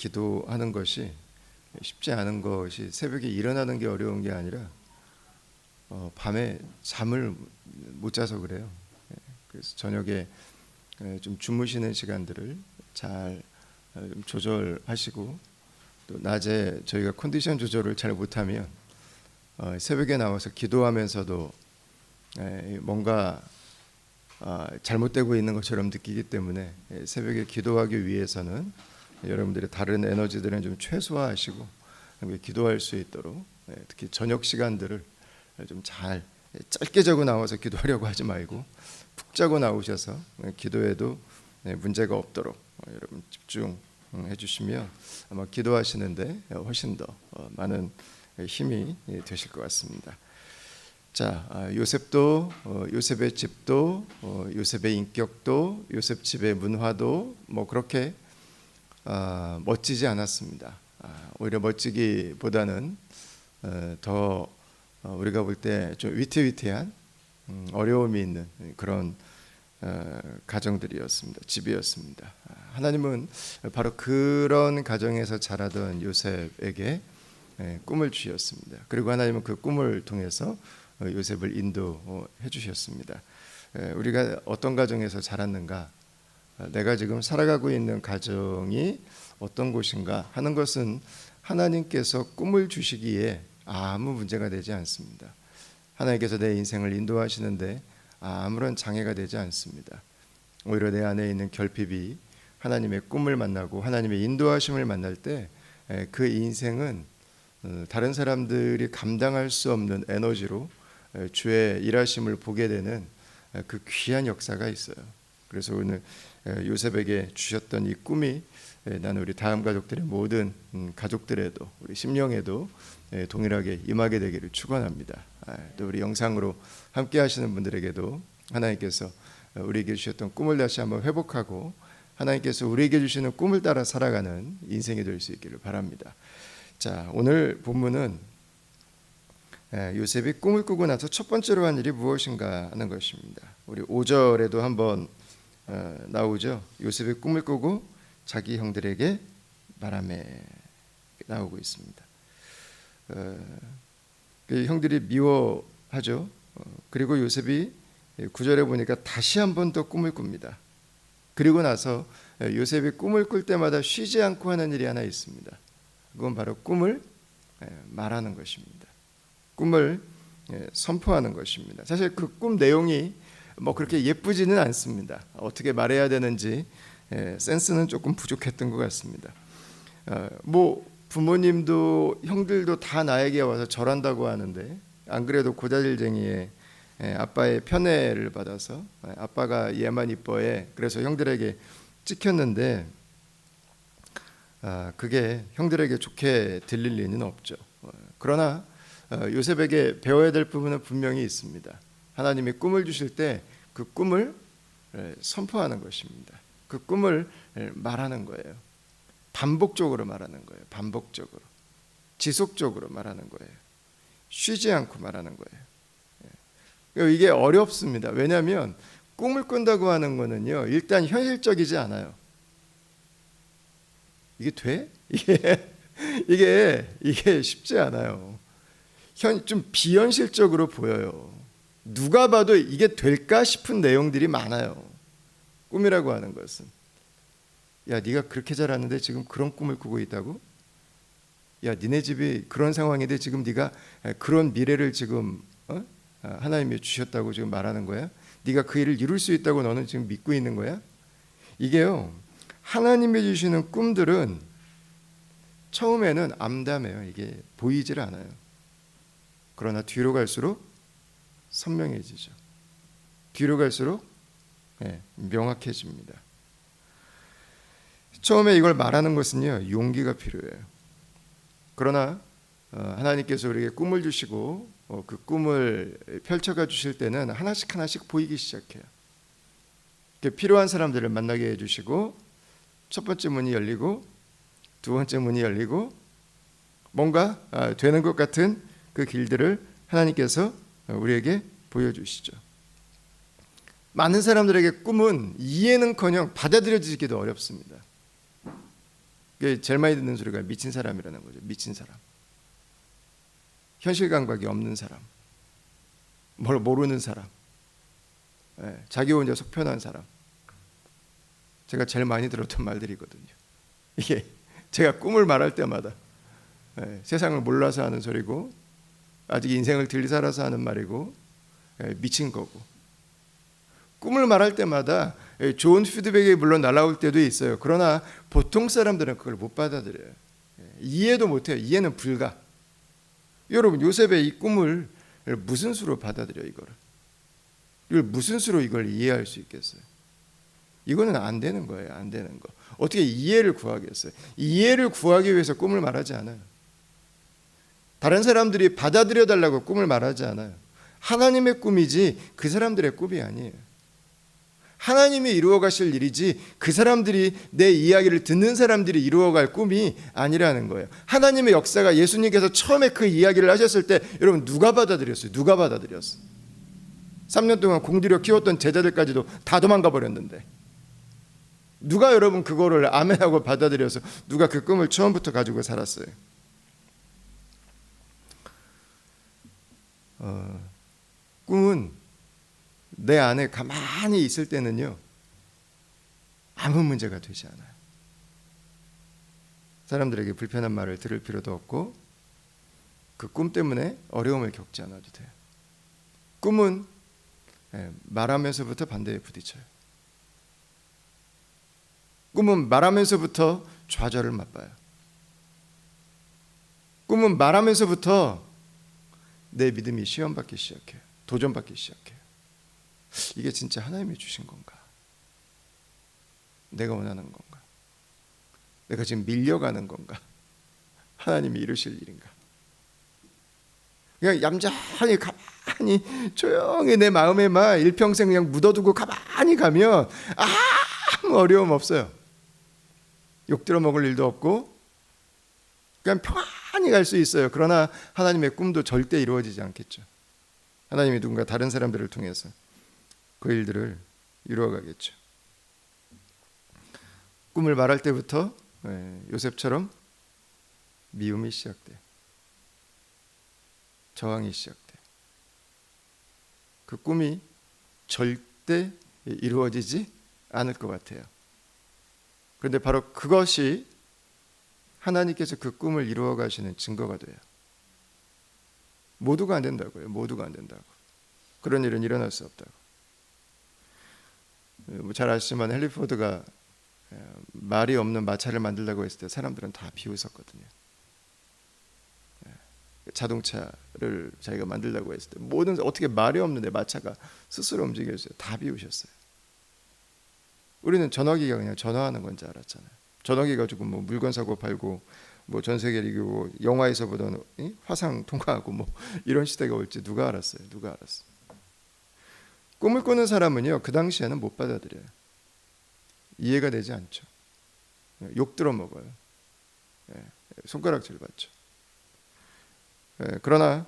기도하는 것이 쉽지 않은 것이 새벽에 일어나는 게 어려운 게 아니라 밤에 잠을 못 자서 그래요. 그래서 저녁에 좀 주무시는 시간들을 잘 좀 조절하시고, 또 낮에 저희가 컨디션 조절을 잘 못하면 새벽에 나와서 기도하면서도 뭔가 잘못되고 있는 것처럼 느끼기 때문에 새벽에 기도하기 위해서는 여러분들의 다른 에너지들은 좀 최소화하시고 기도할 수 있도록, 특히 저녁 시간들을 좀 잘 짧게 자고 나와서 기도하려고 하지 말고 푹 자고 나오셔서 기도에도 문제가 없도록 여러분 집중해 주시면 아마 기도하시는데 훨씬 더 많은 힘이 되실 것 같습니다. 자, 요셉도 요셉의 집도 요셉의 인격도 요셉 집의 문화도 뭐 그렇게 멋지지 않았습니다. 오히려 멋지기보다는 더 우리가 볼 때 좀 위태위태한 어려움이 있는 그런 가정들이었습니다. 집이었습니다. 하나님은 바로 그런 가정에서 자라던 요셉에게 꿈을 주셨습니다. 그리고 하나님은 그 꿈을 통해서 요셉을 인도해 주셨습니다. 우리가 어떤 가정에서 자랐는가, 내가 지금 살아가고 있는 가정이 어떤 곳인가 하는 것은 하나님께서 꿈을 주시기에 아무 문제가 되지 않습니다. 하나님께서 내 인생을 인도하시는데 아무런 장애가 되지 않습니다. 오히려 내 안에 있는 결핍이 하나님의 꿈을 만나고 하나님의 인도하심을 만날 때 그 인생은 다른 사람들이 감당할 수 없는 에너지로 주의 일하심을 보게 되는 그 귀한 역사가 있어요. 그래서 오늘 요셉에게 주셨던 이 꿈이 나는 우리 다음 가족들의 모든 가족들에도 우리 심령에도 동일하게 임하게 되기를 축원합니다. 또 우리 영상으로 함께 하시는 분들에게도 하나님께서 우리에게 주셨던 꿈을 다시 한번 회복하고 하나님께서 우리에게 주시는 꿈을 따라 살아가는 인생이 될 수 있기를 바랍니다. 자, 오늘 본문은 요셉이 꿈을 꾸고 나서 첫 번째로 한 일이 무엇인가 하는 것입니다. 우리 5절에도 한번 나오죠. 요셉이 꿈을 꾸고 자기 형들에게 말하매 나오고 있습니다. 그 형들이 미워하죠. 그리고 요셉이 9절에 보니까 다시 한 번 더 꿈을 꿉니다. 그리고 나서 요셉이 꿈을 꿀 때마다 쉬지 않고 하는 일이 하나 있습니다. 그건 바로 꿈을 말하는 것입니다. 꿈을 선포하는 것입니다. 사실 그 꿈 내용이 뭐 그렇게 예쁘지는 않습니다. 어떻게 말해야 되는지 센스는 조금 부족했던 것 같습니다. 뭐 부모님도 형들도 다 나에게 와서 절한다고 하는데, 안 그래도 고자질쟁이의 아빠의 편애를 받아서 아빠가 얘만 이뻐해 그래서 형들에게 찍혔는데 그게 형들에게 좋게 들릴 리는 없죠. 그러나 요셉에게 배워야 될 부분은 분명히 있습니다. 하나님이 꿈을 주실 때 그 꿈을 선포하는 것입니다. 그 꿈을 말하는 거예요. 반복적으로 말하는 거예요. 반복적으로, 지속적으로 말하는 거예요. 쉬지 않고 말하는 거예요. 이게 어렵습니다. 왜냐하면 꿈을 꾼다고 하는 거는요, 일단 현실적이지 않아요. 이게 돼? 이게 쉽지 않아요. 좀 비현실적으로 보여요. 누가 봐도 이게 될까 싶은 내용들이 많아요. 꿈이라고 하는 것은, 야, 네가 그렇게 자랐는데 지금 그런 꿈을 꾸고 있다고? 야, 니네 집이 그런 상황인데 지금 네가 그런 미래를 지금 하나님이 주셨다고 지금 말하는 거야? 네가 그 일을 이룰 수 있다고 너는 지금 믿고 있는 거야? 이게요, 하나님이 주시는 꿈들은 처음에는 암담해요. 이게 보이질 않아요. 그러나 뒤로 갈수록 선명해지죠. 뒤로 갈수록 명확해집니다. 처음에 이걸 말하는 것은요, 용기가 필요해요. 그러나 하나님께서 우리에게 꿈을 주시고 그 꿈을 펼쳐가 주실 때는 하나씩 보이기 시작해요. 필요한 사람들을 만나게 해주시고, 첫 번째 문이 열리고 두 번째 문이 열리고, 뭔가 되는 것 같은 그 길들을 하나님께서 우리에게 보여주시죠. 많은 사람들에게 꿈은 이해는커녕 받아들여지기도 어렵습니다. 그게 제일 많이 듣는 소리가 미친 사람이라는 거죠. 미친 사람. 현실 감각이 없는 사람. 뭘 모르는 사람. 자기 혼자 속편한 사람. 제가 제일 많이 들었던 말들이거든요. 이게 제가 꿈을 말할 때마다 세상을 몰라서 하는 소리고, 아직 인생을 덜 살아서 하는 말이고, 미친 거고. 꿈을 말할 때마다 좋은 피드백이 물론 날아올 때도 있어요. 그러나 보통 사람들은 그걸 못 받아들여요. 이해도 못해요. 이해는 불가. 여러분, 요셉의 이 꿈을 무슨 수로 받아들여? 이걸 무슨 수로 이걸 이해할 수 있겠어요? 이거는 안 되는 거예요. 안 되는 거. 어떻게 이해를 구하겠어요? 이해를 구하기 위해서 꿈을 말하지 않아요. 다른 사람들이 받아들여 달라고 꿈을 말하지 않아요. 하나님의 꿈이지 그 사람들의 꿈이 아니에요. 하나님이 이루어 가실 일이지 그 사람들이, 내 이야기를 듣는 사람들이 이루어갈 꿈이 아니라는 거예요. 하나님의 역사가, 예수님께서 처음에 그 이야기를 하셨을 때 여러분 누가 받아들였어요? 누가 받아들였어요? 3년 동안 공들여 키웠던 제자들까지도 다 도망가 버렸는데 누가 여러분 그거를 아멘하고 받아들여서 누가 그 꿈을 처음부터 가지고 살았어요? 꿈은 내 안에 가만히 있을 때는요 아무 문제가 되지 않아요. 사람들에게 불편한 말을 들을 필요도 없고 그 꿈 때문에 어려움을 겪지 않아도 돼요. 꿈은 말하면서부터 반대에 부딪혀요. 꿈은 말하면서부터 좌절을 맛봐요. 꿈은 말하면서부터 내 믿음이 시험받기 시작해요. 도전받기 시작해요. 이게 진짜 하나님이 주신 건가? 내가 원하는 건가? 내가 지금 밀려가는 건가? 하나님이 이루실 일인가? 그냥 얌전히 가만히 조용히 내 마음에만 일평생 그냥 묻어두고 가만히 가면 아무 어려움 없어요. 욕 들어먹을 일도 없고 그냥 평안히 갈 수 있어요. 그러나 하나님의 꿈도 절대 이루어지지 않겠죠. 하나님이 누군가 다른 사람들을 통해서 그 일들을 이루어가겠죠. 꿈을 말할 때부터 요셉처럼 미움이 시작돼, 저항이 시작돼. 그 꿈이 절대 이루어지지 않을 것 같아요. 그런데 바로 그것이 하나님께서 그 꿈을 이루어 가시는 증거가 돼요. 모두가 안 된다고요. 모두가 안 된다고. 그런 일은 일어날 수 없다고. 잘 아시지만 헨리 포드가 말이 없는 마차를 만들려고 했을 때 사람들은 다 비웃었거든요. 자동차를 자기가 만들려고 했을 때 모든, 어떻게 말이 없는데 마차가 스스로 움직여져요. 다 비우셨어요. 우리는 전화기가 그냥 전화하는 건 줄 알았잖아요. 전화기 가지고 뭐 물건 사고 팔고 뭐 전 세계를 이기고 영화에서 보던 화상 통과하고 뭐 이런 시대가 올지 누가 알았어요? 누가 알았어요? 꿈을 꾸는 사람은요 그 당시에는 못 받아들여요. 이해가 되지 않죠. 욕 들어 먹어요. 손가락질 받죠. 그러나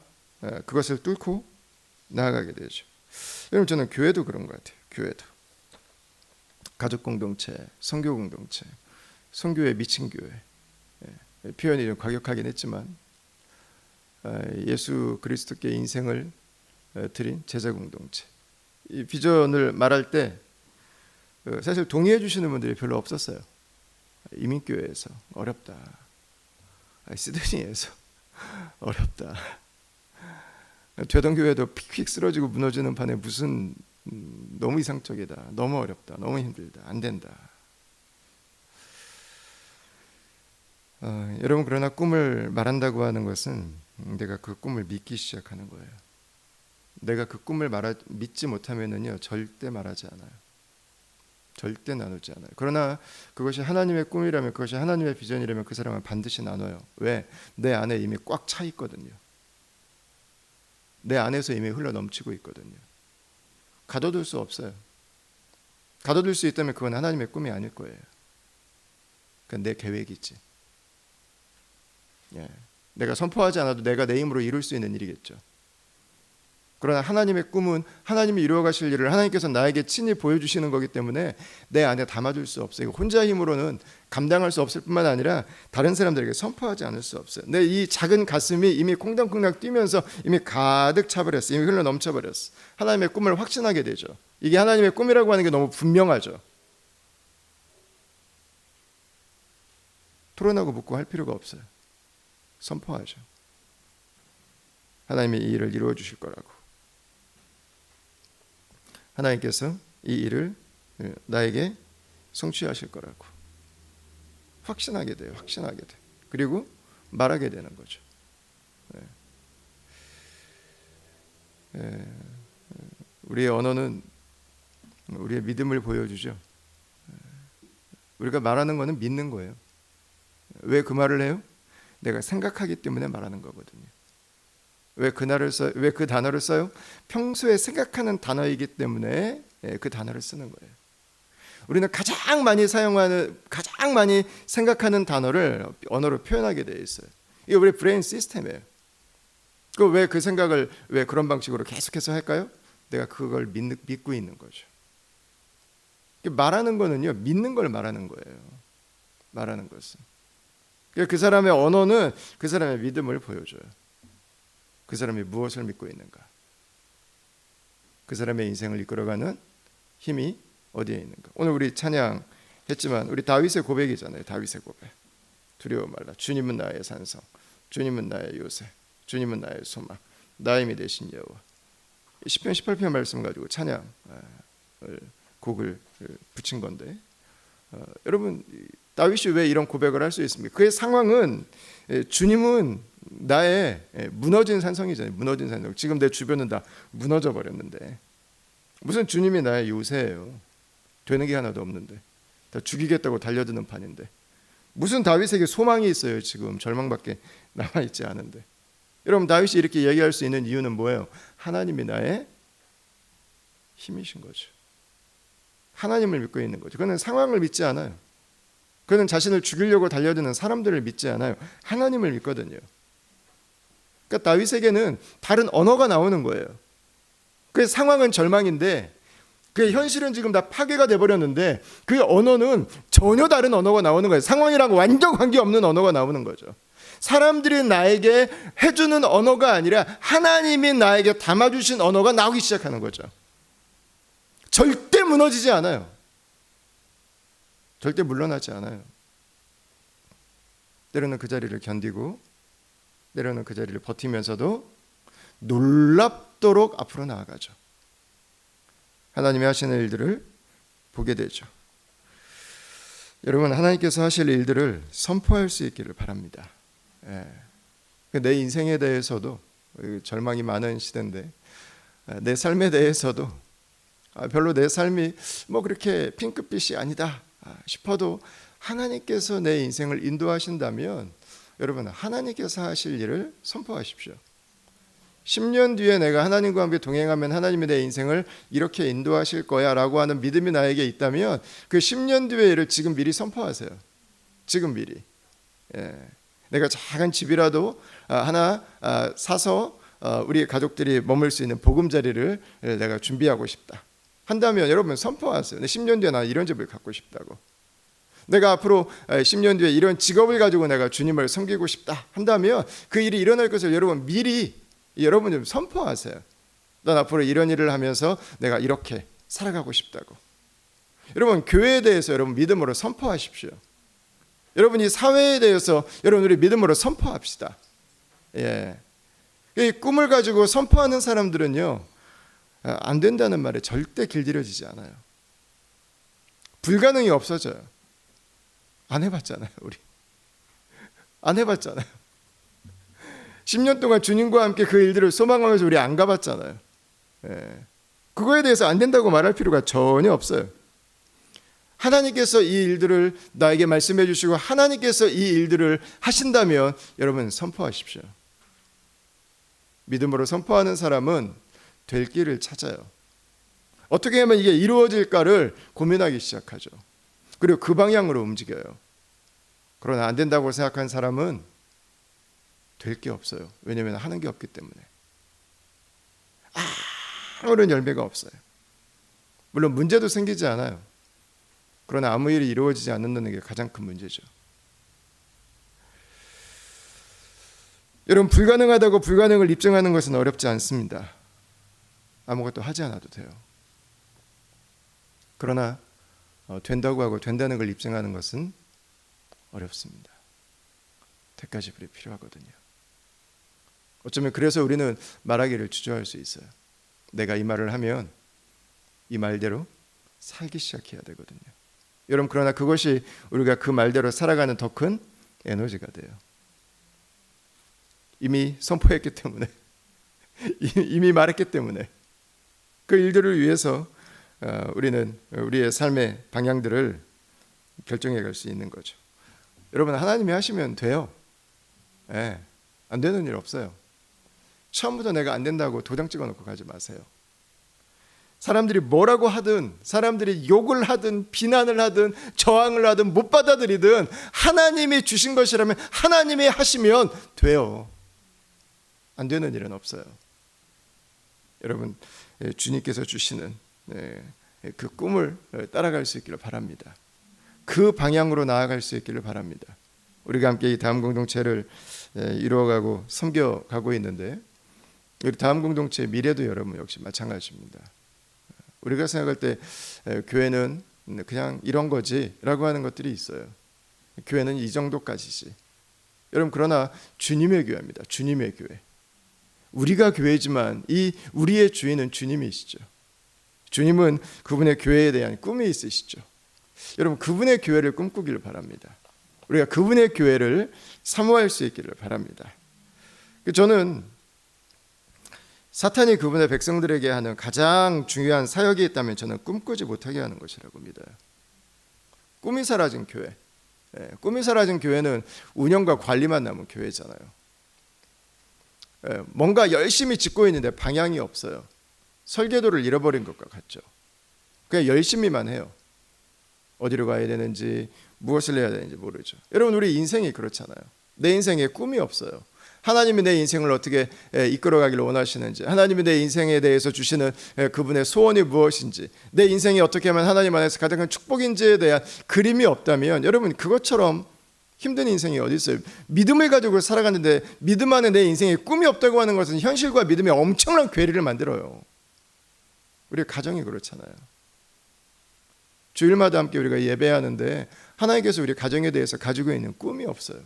그것을 뚫고 나아가게 되죠. 여러분, 저는 교회도 그런 것 같아요. 교회도 가족 공동체, 선교 공동체, 선교의 미친 교회. 표현이 좀 과격하긴 했지만 예수 그리스도께 인생을 드린 제자 공동체. 이 비전을 말할 때 사실 동의해 주시는 분들이 별로 없었어요. 이민교회에서 어렵다. 시드니에서 어렵다. 되던 교회도 픽픽 쓰러지고 무너지는 판에 무슨 너무 이상적이다. 너무 어렵다. 너무 힘들다. 안 된다. 여러분, 그러나 꿈을 말한다고 하는 것은 내가 그 꿈을 믿기 시작하는 거예요. 내가 그 꿈을 믿지 못하면은요 절대 말하지 않아요. 절대 나누지 않아요. 그러나 그것이 하나님의 꿈이라면, 그것이 하나님의 비전이라면 그 사람은 반드시 나눠요. 왜? 내 안에 이미 꽉 차 있거든요. 내 안에서 이미 흘러 넘치고 있거든요. 가둬둘 수 없어요. 가둬둘 수 있다면 그건 하나님의 꿈이 아닐 거예요. 그건 내 계획이지. 내가 선포하지 않아도 내가 내 힘으로 이룰 수 있는 일이겠죠. 그러나 하나님의 꿈은 하나님이 이루어 가실 일을 하나님께서 나에게 친히 보여주시는 거기 때문에 내 안에 담아둘 수 없어요. 혼자 힘으로는 감당할 수 없을 뿐만 아니라 다른 사람들에게 선포하지 않을 수 없어요. 내 이 작은 가슴이 이미 콩닥콩닥 뛰면서 이미 가득 차버렸어. 이미 흘러 넘쳐버렸어. 하나님의 꿈을 확신하게 되죠. 이게 하나님의 꿈이라고 하는 게 너무 분명하죠. 토론하고 묻고 할 필요가 없어요. 선포하죠. 하나님이 이 일을 이루어 주실 거라고. 하나님께서 이 일을 나에게 성취하실 거라고 확신하게 돼요. 확신하게 돼. 그리고 말하게 되는 거죠. 우리의 언어는 우리의 믿음을 보여주죠. 우리가 말하는 거는 믿는 거예요. 왜 그 말을 해요? 내가 생각하기 때문에 말하는 거거든요. 왜 그 단어를 써요? 평소에 생각하는 단어이기 때문에 그 단어를 쓰는 거예요. 우리는 가장 많이 생각하는 단어를 언어로 표현하게 되어 있어요. 이게 우리 브레인 시스템이에요. 왜 그 생각을 왜 그런 방식으로 계속해서 할까요? 내가 그걸 믿고 있는 거죠. 말하는 거는요, 믿는 걸 말하는 거예요. 말하는 것은. 그 사람의 언어는 그 사람의 믿음을 보여줘요. 그 사람이 무엇을 믿고 있는가? 그 사람의 인생을 이끌어가는 힘이 어디에 있는가? 오늘 우리 찬양했지만 우리 다윗의 고백이잖아요. 다윗의 고백. 두려워 말라. 주님은 나의 산성, 주님은 나의 요새, 주님은 나의 소망, 나의 힘이 되신 여호와. 시편 18편 말씀 가지고 찬양을 곡을 붙인 건데, 여러분 다윗이 왜 이런 고백을 할 수 있습니까? 그의 상황은 주님은 나의 무너진 산성이잖아요. 무너진 산성. 지금 내 주변은 다 무너져 버렸는데 무슨 주님이 나의 요새예요. 되는 게 하나도 없는데 다 죽이겠다고 달려드는 판인데 무슨 다윗에게 소망이 있어요. 지금 절망밖에 남아있지 않은데. 여러분 다윗이 이렇게 얘기할 수 있는 이유는 뭐예요? 하나님이 나의 힘이신 거죠. 하나님을 믿고 있는 거죠. 그는 상황을 믿지 않아요. 그는 자신을 죽이려고 달려드는 사람들을 믿지 않아요. 하나님을 믿거든요. 그러니까 다윗에게는 다른 언어가 나오는 거예요. 그 상황은 절망인데 그 현실은 지금 다 파괴가 돼버렸는데 그 언어는 전혀 다른 언어가 나오는 거예요. 상황이랑 완전 관계없는 언어가 나오는 거죠. 사람들이 나에게 해주는 언어가 아니라 하나님이 나에게 담아주신 언어가 나오기 시작하는 거죠. 절대 무너지지 않아요. 절대 물러나지 않아요. 때로는 그 자리를 견디고 때로는 그 자리를 버티면서도 놀랍도록 앞으로 나아가죠. 하나님이 하시는 일들을 보게 되죠. 여러분 하나님께서 하실 일들을 선포할 수 있기를 바랍니다. 내 인생에 대해서도 절망이 많은 시대인데 내 삶에 대해서도 별로 내 삶이 뭐 그렇게 핑크빛이 아니다 싶어도 하나님께서 내 인생을 인도하신다면 여러분 하나님께서 하실 일을 선포하십시오. 10년 뒤에 내가 하나님과 함께 동행하면 하나님이 내 인생을 이렇게 인도하실 거야 라고 하는 믿음이 나에게 있다면 그 10년 뒤의 일을 지금 미리 선포하세요. 지금 미리. 내가 작은 집이라도 하나 사서 우리 가족들이 머물 수 있는 보금자리를 내가 준비하고 싶다 한다면 여러분 선포하세요. 10년 뒤에 나 이런 집을 갖고 싶다고. 내가 앞으로 10년 뒤에 이런 직업을 가지고 내가 주님을 섬기고 싶다 한다면 그 일이 일어날 것을 여러분 미리 여러분 좀 선포하세요. 난 앞으로 이런 일을 하면서 내가 이렇게 살아가고 싶다고. 여러분 교회에 대해서 여러분 믿음으로 선포하십시오. 여러분 이 사회에 대해서 여러분 우리 믿음으로 선포합시다. 이 꿈을 가지고 선포하는 사람들은요 안 된다는 말에 절대 길들여지지 않아요. 불가능이 없어져요. 안 해봤잖아요. 우리 안 해봤잖아요. 10년 동안 주님과 함께 그 일들을 소망하면서 우리 안 가봤잖아요. 그거에 대해서 안 된다고 말할 필요가 전혀 없어요. 하나님께서 이 일들을 나에게 말씀해 주시고 하나님께서 이 일들을 하신다면 여러분 선포하십시오. 믿음으로 선포하는 사람은 될 길을 찾아요. 어떻게 하면 이게 이루어질까를 고민하기 시작하죠. 그리고 그 방향으로 움직여요. 그러나 안 된다고 생각한 사람은 될 게 없어요. 왜냐하면 하는 게 없기 때문에. 아무런 열매가 없어요. 물론 문제도 생기지 않아요. 그러나 아무 일이 이루어지지 않는다는 게 가장 큰 문제죠. 여러분, 불가능하다고 불가능을 입증하는 것은 어렵지 않습니다. 아무것도 하지 않아도 돼요. 그러나 된다고 하고 된다는 걸 입증하는 것은 어렵습니다. 대가지불이 필요하거든요. 어쩌면 그래서 우리는 말하기를 주저할 수 있어요. 내가 이 말을 하면 이 말대로 살기 시작해야 되거든요. 여러분, 그러나 그것이 우리가 그 말대로 살아가는 더 큰 에너지가 돼요. 이미 선포했기 때문에, 이미 말했기 때문에 그 일들을 위해서 우리는 우리의 삶의 방향들을 결정해 갈 수 있는 거죠. 여러분, 하나님이 하시면 돼요. 네, 안 되는 일 없어요. 처음부터 내가 안 된다고 도장 찍어놓고 가지 마세요. 사람들이 뭐라고 하든, 사람들이 욕을 하든 비난을 하든 저항을 하든 못 받아들이든 하나님이 주신 것이라면 하나님이 하시면 돼요. 안 되는 일은 없어요. 여러분, 주님께서 주시는 그 꿈을 따라갈 수 있기를 바랍니다. 그 방향으로 나아갈 수 있기를 바랍니다. 우리가 함께 이 다음 공동체를 이루어가고 섬겨가고 있는데, 우리 다음 공동체의 미래도 여러분 역시 마찬가지입니다. 우리가 생각할 때 교회는 그냥 이런 거지 라고 하는 것들이 있어요. 교회는 이 정도까지지. 여러분, 그러나 주님의 교회입니다. 주님의 교회. 우리가 교회지만 이 우리의 주인은 주님이시죠. 주님은 그분의 교회에 대한 꿈이 있으시죠. 여러분, 그분의 교회를 꿈꾸기를 바랍니다. 우리가 그분의 교회를 사모할 수 있기를 바랍니다. 저는 사탄이 그분의 백성들에게 하는 가장 중요한 사역이 있다면 저는 꿈꾸지 못하게 하는 것이라고 믿어요. 꿈이 사라진 교회. 꿈이 사라진 교회는 운영과 관리만 남은 교회잖아요. 뭔가 열심히 짓고 있는데 방향이 없어요. 설계도를 잃어버린 것과 같죠. 그냥 열심히만 해요. 어디로 가야 되는지, 무엇을 해야 되는지 모르죠. 여러분, 우리 인생이 그렇잖아요. 내 인생에 꿈이 없어요. 하나님이 내 인생을 어떻게 이끌어가기를 원하시는지, 하나님이 내 인생에 대해서 주시는 그분의 소원이 무엇인지, 내 인생이 어떻게 하면 하나님 안에서 가장 큰 축복인지에 대한 그림이 없다면, 여러분, 그것처럼 힘든 인생이 어디 있어요? 믿음을 가지고 살아가는데 믿음 안에 내 인생에 꿈이 없다고 하는 것은 현실과 믿음의 엄청난 괴리를 만들어요. 우리 가정이 그렇잖아요. 주일마다 함께 우리가 예배하는데 하나님께서 우리 가정에 대해서 가지고 있는 꿈이 없어요.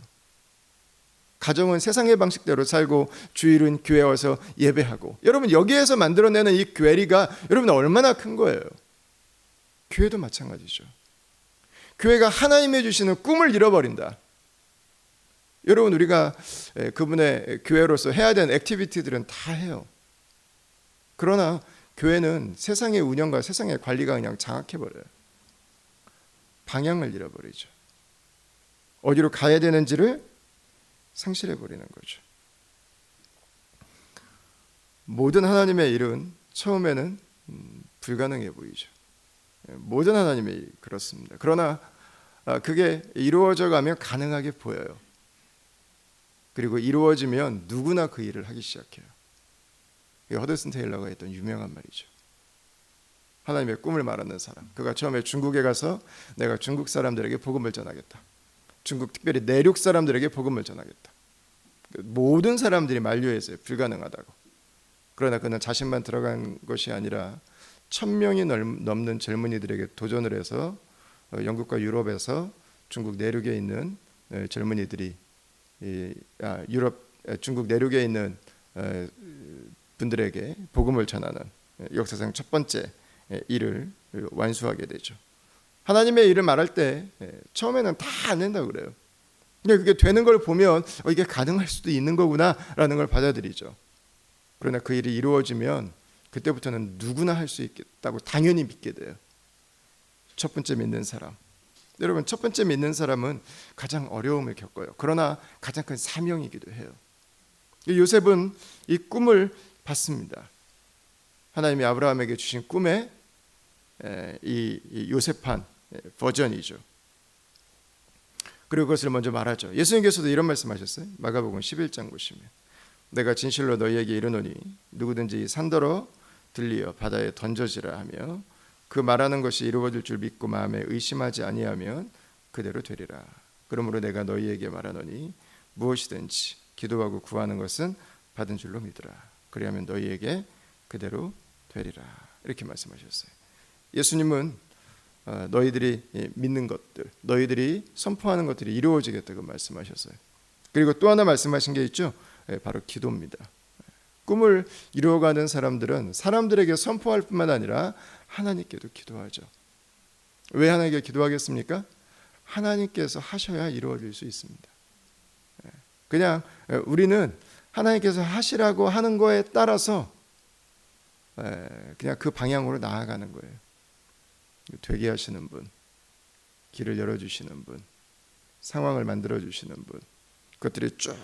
가정은 세상의 방식대로 살고 주일은 교회 와서 예배하고, 여러분, 여기에서 만들어내는 이 괴리가 여러분 얼마나 큰 거예요. 교회도 마찬가지죠. 교회가 하나님이 주시는 꿈을 잃어버린다. 여러분, 우리가 그분의 교회로서 해야 되는 액티비티들은 다 해요. 그러나 교회는 세상의 운영과 세상의 관리가 그냥 장악해버려요. 방향을 잃어버리죠. 어디로 가야 되는지를 상실해버리는 거죠. 모든 하나님의 일은 처음에는 불가능해 보이죠. 모든 하나님의 일 그렇습니다. 그러나 그게 이루어져 가면 가능하게 보여요. 그리고 이루어지면 누구나 그 일을 하기 시작해요. 이게 허드슨 테일러가 했던 유명한 말이죠. 하나님의 꿈을 말하는 사람. 그가 처음에 중국에 가서 내가 중국 사람들에게 복음을 전하겠다. 중국 특별히 내륙 사람들에게 복음을 전하겠다. 모든 사람들이 만류했어요. 불가능하다고. 그러나 그는 자신만 들어간 것이 아니라 1000명이 넘는 젊은이들에게 도전을 해서 영국과 유럽에서 중국 내륙에 있는 젊은이들이 중국 내륙에 있는 분들에게 복음을 전하는 역사상 첫 번째 일을 완수하게 되죠. 하나님의 일을 말할 때 처음에는 다 안 된다고 그래요. 근데 그게 되는 걸 보면 이게 가능할 수도 있는 거구나라는 걸 받아들이죠. 그러나 그 일이 이루어지면 그때부터는 누구나 할 수 있겠다고 당연히 믿게 돼요. 첫 번째 믿는 사람. 여러분, 첫 번째 믿는 사람은 가장 어려움을 겪어요. 그러나 가장 큰 사명이기도 해요. 요셉은 이 꿈을 봤습니다. 하나님이 아브라함에게 주신 꿈의 이 요셉한 버전이죠. 그리고 그것을 먼저 말하죠. 예수님께서도 이런 말씀하셨어요. 마가복음 11장 보시면 내가 진실로 너희에게 이르노니 누구든지 산더러 들리어 바다에 던져지라 하며 그 말하는 것이 이루어질 줄 믿고 마음에 의심하지 아니하면 그대로 되리라. 그러므로 내가 너희에게 말하노니 무엇이든지 기도하고 구하는 것은 받은 줄로 믿으라. 그리하면 너희에게 그대로 되리라. 이렇게 말씀하셨어요. 예수님은 너희들이 믿는 것들, 너희들이 선포하는 것들이 이루어지겠다고 말씀하셨어요. 그리고 또 하나 말씀하신 게 있죠. 바로 기도입니다. 꿈을 이루어가는 사람들은 사람들에게 선포할 뿐만 아니라 하나님께도 기도하죠. 왜 하나님께 기도하겠습니까? 하나님께서 하셔야 이루어질 수 있습니다. 그냥 우리는 하나님께서 하시라고 하는 거에 따라서 그냥 그 방향으로 나아가는 거예요. 되게 하시는 분, 길을 열어주시는 분, 상황을 만들어주시는 분, 그것들이 쭉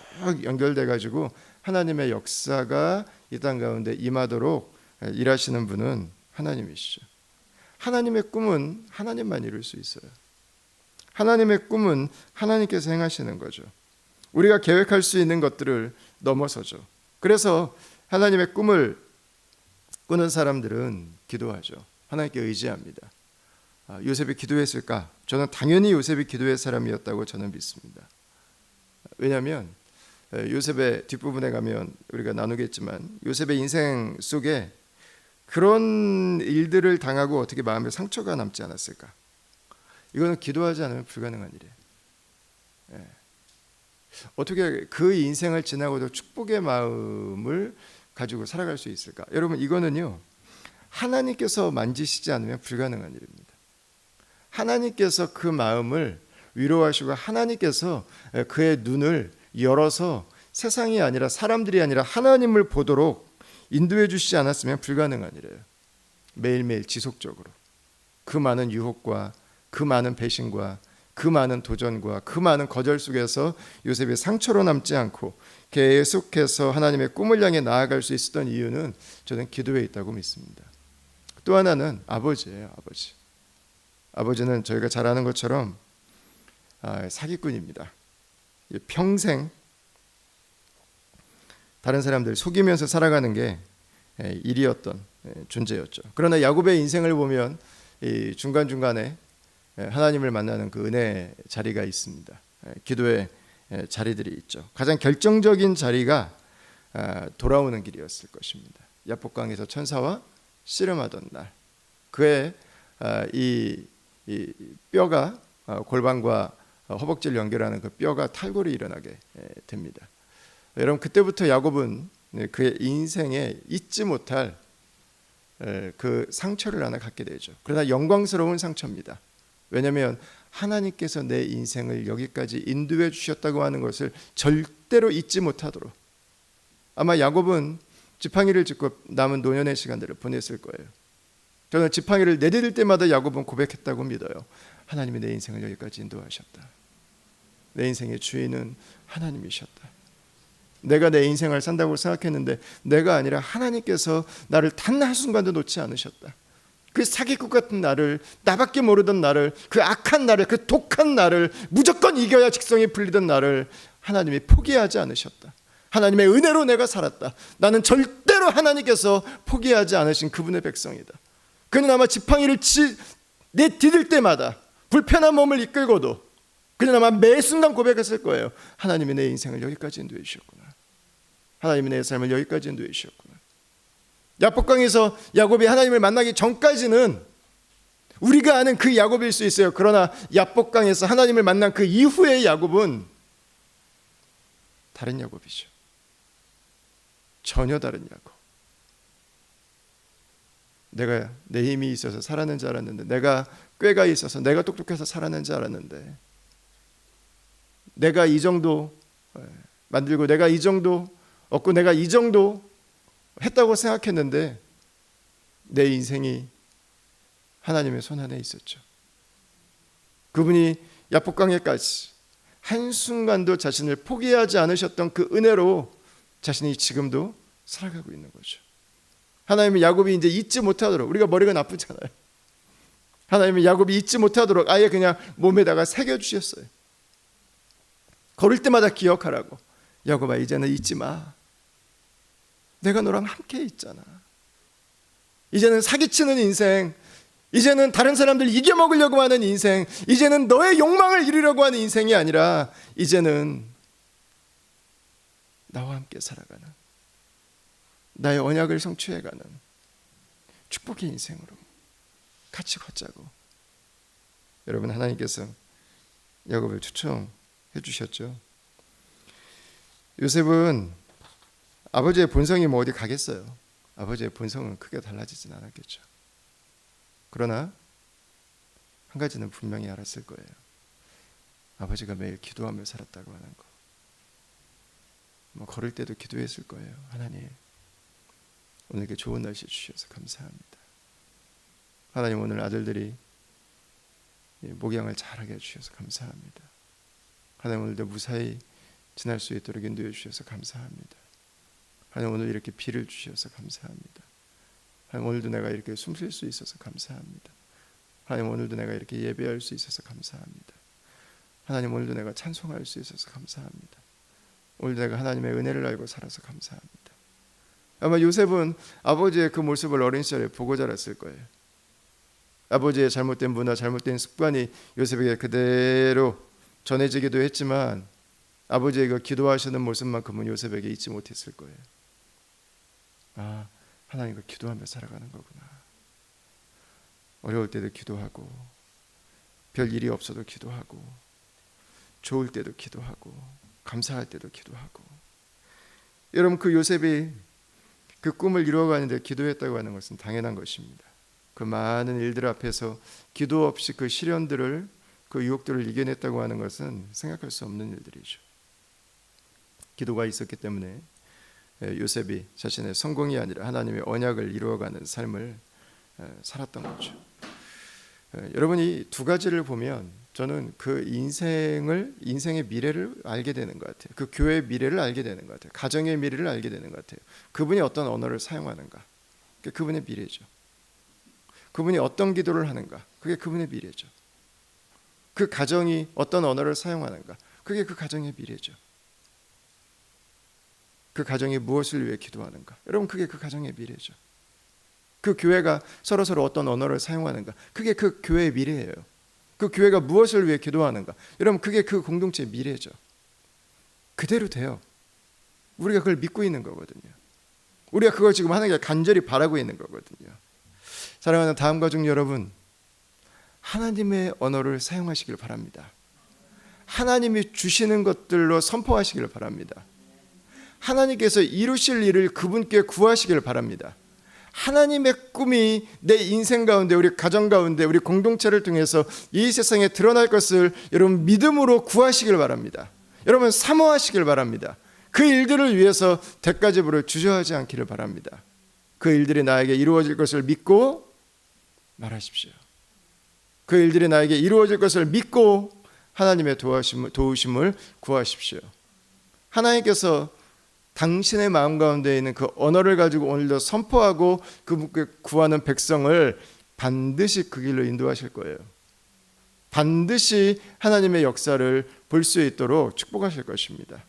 연결돼 가지고 하나님의 역사가 이 땅 가운데 임하도록 일하시는 분은 하나님이시죠. 하나님의 꿈은 하나님만 이룰 수 있어요. 하나님의 꿈은 하나님께서 행하시는 거죠. 우리가 계획할 수 있는 것들을 넘어서죠. 그래서 하나님의 꿈을 꾸는 사람들은 기도하죠. 하나님께 의지합니다. 요셉이 기도했을까? 저는 당연히 요셉이 기도의 사람이었다고 저는 믿습니다. 왜냐하면 요셉의 뒷부분에 가면 우리가 나누겠지만 요셉의 인생 속에 그런 일들을 당하고 어떻게 마음에 상처가 남지 않았을까? 이거는 기도하지 않으면 불가능한 일이에요. 어떻게 그 인생을 지나고도 축복의 마음을 가지고 살아갈 수 있을까? 여러분, 이거는요 하나님께서 만지시지 않으면 불가능한 일입니다. 하나님께서 그 마음을 위로하시고 하나님께서 그의 눈을 열어서 세상이 아니라 사람들이 아니라 하나님을 보도록 인도해 주시지 않았으면 불가능한 일이에요. 매일매일 지속적으로 그 많은 유혹과 그 많은 배신과 그 많은 도전과 그 많은 거절 속에서 요셉이 상처로 남지 않고 계속해서 하나님의 꿈을 향해 나아갈 수 있었던 이유는 저는 기도에 있다고 믿습니다. 또 하나는 아버지예요. 아버지는 저희가 잘 아는 것처럼 사기꾼입니다. 평생 다른 사람들 속이면서 살아가는 게 일이었던 존재였죠. 그러나 야곱의 인생을 보면 이 중간중간에 하나님을 만나는 그 은혜의 자리가 있습니다. 기도의 자리들이 있죠. 가장 결정적인 자리가 돌아오는 길이었을 것입니다. 야복강에서 천사와 씨름하던 날, 그의 이 뼈가 골반과 허벅지를 연결하는 그 뼈가 탈골이 일어나게 됩니다. 여러분, 그때부터 야곱은 그의 인생에 잊지 못할 그 상처를 하나 갖게 되죠. 그러나 영광스러운 상처입니다. 왜냐하면 하나님께서 내 인생을 여기까지 인도해 주셨다고 하는 것을 절대로 잊지 못하도록. 아마 야곱은 지팡이를 짚고 남은 노년의 시간들을 보냈을 거예요. 저는 지팡이를 내디딜 때마다 야곱은 고백했다고 믿어요. 하나님이 내 인생을 여기까지 인도하셨다. 내 인생의 주인은 하나님이셨다. 내가 내 인생을 산다고 생각했는데 내가 아니라 하나님께서 나를 단 한순간도 놓지 않으셨다. 그 사기꾼 같은 나를, 나밖에 모르던 나를, 그 악한 나를, 그 독한 나를, 무조건 이겨야 직성이 풀리던 나를 하나님이 포기하지 않으셨다. 하나님의 은혜로 내가 살았다. 나는 절대로 하나님께서 포기하지 않으신 그분의 백성이다. 그는 아마 지팡이를 내디딜 때마다 불편한 몸을 이끌고도 그는 아마 매 순간 고백했을 거예요. 하나님이 내 인생을 여기까지 인도해 주셨구나. 하나님이 내 삶을 여기까지 인도해 주셨구나. 야복강에서 야곱이 하나님을 만나기 전까지는 우리가 아는 그 야곱일 수 있어요. 그러나 야복강에서 하나님을 만난 그 이후의 야곱은 다른 야곱이죠. 전혀 다른 야곱. 내가 내 힘이 있어서 살았는 줄 알았는데, 내가 꾀가 있어서 내가 똑똑해서 살았는 줄 알았는데, 내가 이 정도 만들고 내가 이 정도 얻고 내가 이 정도 했다고 생각했는데 내 인생이 하나님의 손 안에 있었죠. 그분이 야복강에까지 한순간도 자신을 포기하지 않으셨던 그 은혜로 자신이 지금도 살아가고 있는 거죠. 하나님은 야곱이 이제 잊지 못하도록, 우리가 머리가 나쁘잖아요. 하나님은 야곱이 잊지 못하도록 아예 그냥 몸에다가 새겨주셨어요. 걸을 때마다 기억하라고. 야곱아, 이제는 잊지 마. 내가 너랑 함께 있잖아. 이제는 사기치는 인생, 이제는 다른 사람들 이겨먹으려고 하는 인생, 이제는 너의 욕망을 이루려고 하는 인생이 아니라 이제는 나와 함께 살아가는, 나의 언약을 성취해가는 축복의 인생으로 같이 걷자고. 여러분, 하나님께서 야곱을 초청해 주셨죠. 요셉은 아버지의 본성이 뭐 어디 가겠어요. 아버지의 본성은 크게 달라지진 않았겠죠. 그러나 한 가지는 분명히 알았을 거예요. 아버지가 매일 기도하며 살았다고 하는 거. 뭐 걸을 때도 기도했을 거예요. 하나님, 오늘 이렇게 좋은 날씨 주셔서 감사합니다. 하나님, 오늘 아들들이 목양을 잘하게 해주셔서 감사합니다. 하나님, 오늘도 무사히 지날 수 있도록 인도해 주셔서 감사합니다. 하나님, 오늘 이렇게 비를 주셔서 감사합니다. 하나님, 오늘도 내가 이렇게 숨쉴 수 있어서 감사합니다. 하나님, 오늘도 내가 이렇게 예배할 수 있어서 감사합니다. 하나님, 오늘도 내가 찬송할 수 있어서 감사합니다. 오늘도 내가 하나님의 은혜를 알고 살아서 감사합니다. 아마 요셉은 아버지의 그 모습을 어린 시절에 보고 자랐을 거예요. 아버지의 잘못된 문화, 잘못된 습관이 요셉에게 그대로 전해지기도 했지만 아버지의 그 기도하시는 모습만큼은 요셉에게 잊지 못했을 거예요. 아, 하나님과 기도하며 살아가는 거구나. 어려울 때도 기도하고, 별 일이 없어도 기도하고, 좋을 때도 기도하고, 감사할 때도 기도하고. 여러분, 그 요셉이 그 꿈을 이루어가는데 기도했다고 하는 것은 당연한 것입니다. 그 많은 일들 앞에서 기도 없이 그 시련들을, 그 유혹들을 이겨냈다고 하는 것은 생각할 수 없는 일들이죠. 기도가 있었기 때문에 요셉이 자신의 성공이 아니라 하나님의 언약을 이루어가는 삶을 살았던 거죠. 여러분, 이 두 가지를 보면 저는 그 인생의 미래를 알게 되는 것 같아요. 그 교회의 미래를 알게 되는 것 같아요. 가정의 미래를 알게 되는 것 같아요. 그분이 어떤 언어를 사용하는가, 그게 그분의 미래죠. 그분이 어떤 기도를 하는가, 그게 그분의 미래죠. 그 가정이 어떤 언어를 사용하는가, 그게 그 가정의 미래죠. 그 가정이 무엇을 위해 기도하는가, 여러분, 그게 그 가정의 미래죠. 그 교회가 서로 어떤 언어를 사용하는가, 그게 그 교회의 미래예요. 그 교회가 무엇을 위해 기도하는가, 여러분, 그게 그 공동체의 미래죠. 그대로 돼요. 우리가 그걸 믿고 있는 거거든요. 우리가 그걸 지금 하나님께 간절히 바라고 있는 거거든요. 사랑하는 다음 가족 여러분, 하나님의 언어를 사용하시길 바랍니다. 하나님이 주시는 것들로 선포하시길 바랍니다. 하나님께서 이루실 일을 그분께 구하시길 바랍니다. 하나님의 꿈이 내 인생 가운데, 우리 가정 가운데, 우리 공동체를 통해서 이 세상에 드러날 것을 여러분 믿음으로 구하시길 바랍니다. 여러분 사모하시길 바랍니다. 그 일들을 위해서 대가제부를 주저하지 않기를 바랍니다. 그 일들이 나에게 이루어질 것을 믿고 말하십시오. 그 일들이 나에게 이루어질 것을 믿고 하나님의 도우심을 구하십시오. 하나님께서 당신의 마음 가운데 있는 그 언어를 가지고 오늘도 선포하고 그분께 구하는 백성을 반드시 그 길로 인도하실 거예요. 반드시 하나님의 역사를 볼 수 있도록 축복하실 것입니다.